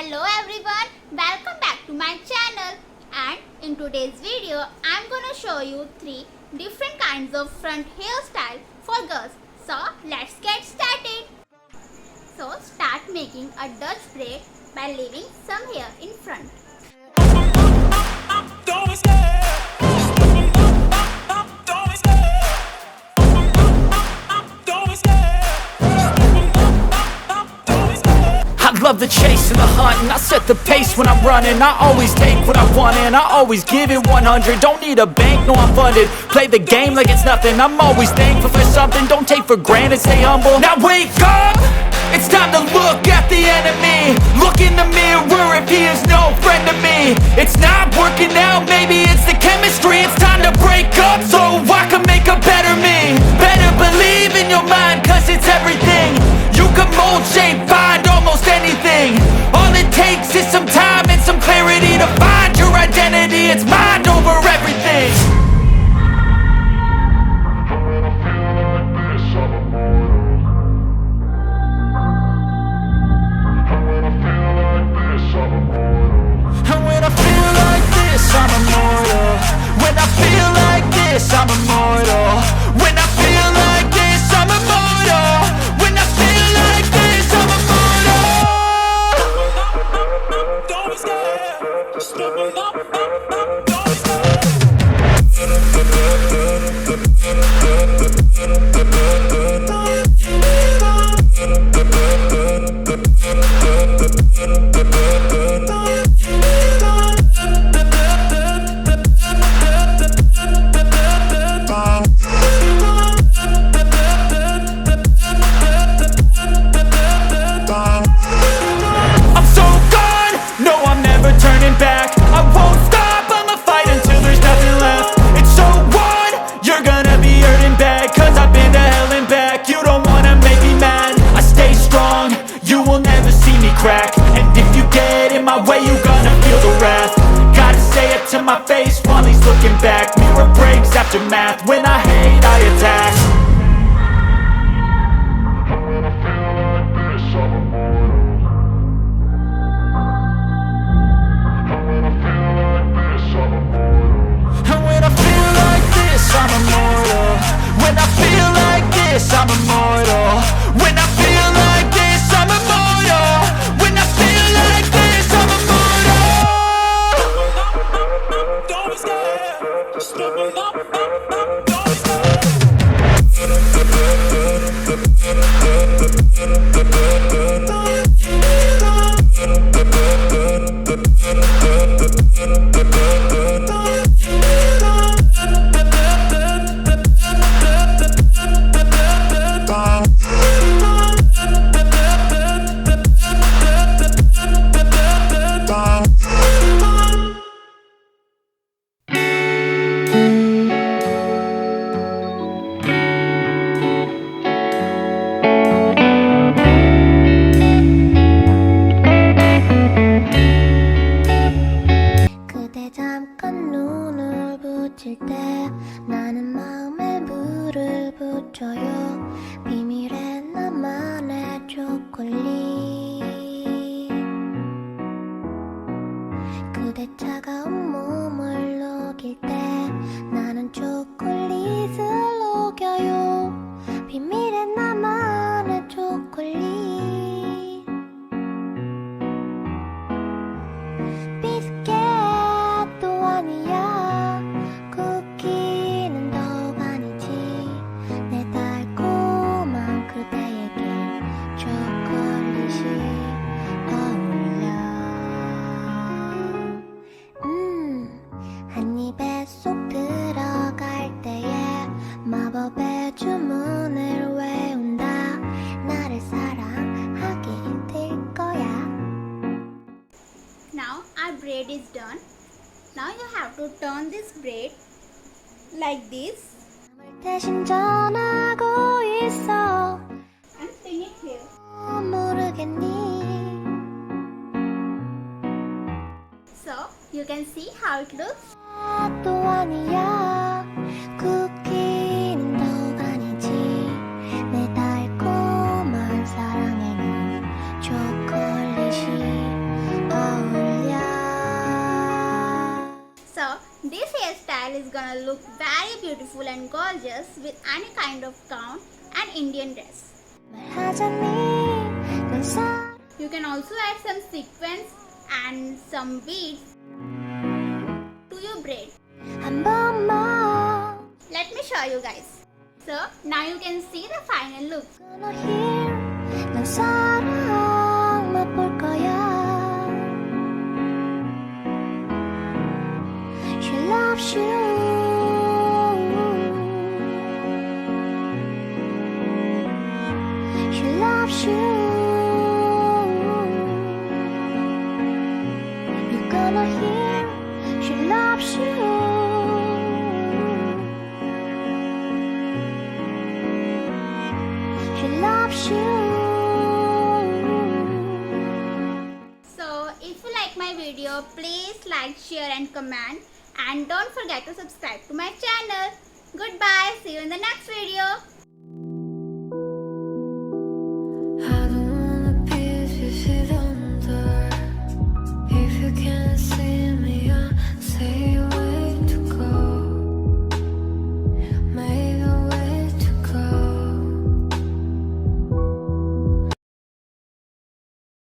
Hello everyone, welcome back to my channel, and in today's video I'm gonna show you 3 different kinds of front hairstyle for girls. So let's get started. So start making a Dutch braid by leaving some hair in front. I love the chase and the hunt, and I set the pace when I'm running. I always take what I want and I always give it 100. Don't need a bank, no I'm funded. Play the game like it's nothing. I'm always thankful for something. Don't take for granted, stay humble. Now wake up! It's time to look at the enemy. Look in the mirror if he is no friend to me. It's not working out, maybe it's the chemistry. It's time to break up so I can make a better me. Better believe in your mind, cause it's everything. You can mold, shape, find almost anything. All it takes is some time and some clarity to find your identity. It's mind over everything. And when I feel like this, I'm immortal. When I feel like this, I'm immortal. When I feel like this, I'm immortal. When I feel like this, I'm immortal. Don't be scared. Just level up. Don't be crack. And if you get in my way, you gonna feel the wrath. Gotta say it to my face while he's looking back. Mirror breaks after math. When I hate, I attack. And when I feel like this, I'm immortal. And when I feel like this, I'm immortal. And when I feel like this, I'm immortal. When I feel like this, I'm immortal. When I feel like this, I'm immortal. When I feel like this, I'm immortal. Don't be scared. Just level up. Don't be scared. 때 나는 마음에 물을 붙여요. 비밀의 나만의 초콜릿. 그대 차가운 몸을 녹일 때 나는 초콜릿을 녹여요. 비밀의 나만의 초콜릿. 비스켓도 아니야. 마법의 주문을 외운다. 나를 사랑하게 될 거야. Now our braid is done. Now you have to turn this braid like this 대신 전하고 있어. and pin it here. 모르겠니? So you can see how it looks. 또 아니야. 쿠키는 더 아니지. 내 달콤한 사랑에는 초콜릿이 hairstyle is gonna look very beautiful and gorgeous with any kind of gown and Indian dress. 말하자니 넌 사랑 You can also add some sequins and some beads to your braid. 한 번만 Let me show you guys. So now you can see the final look. Gonna hear 난 사랑 맛볼 거야 She loves you She loves you You're gonna hear She loves you She loves you So if you like my video, please like, share and comment, and don't forget to subscribe to my channel. Goodbye, see you in the next video.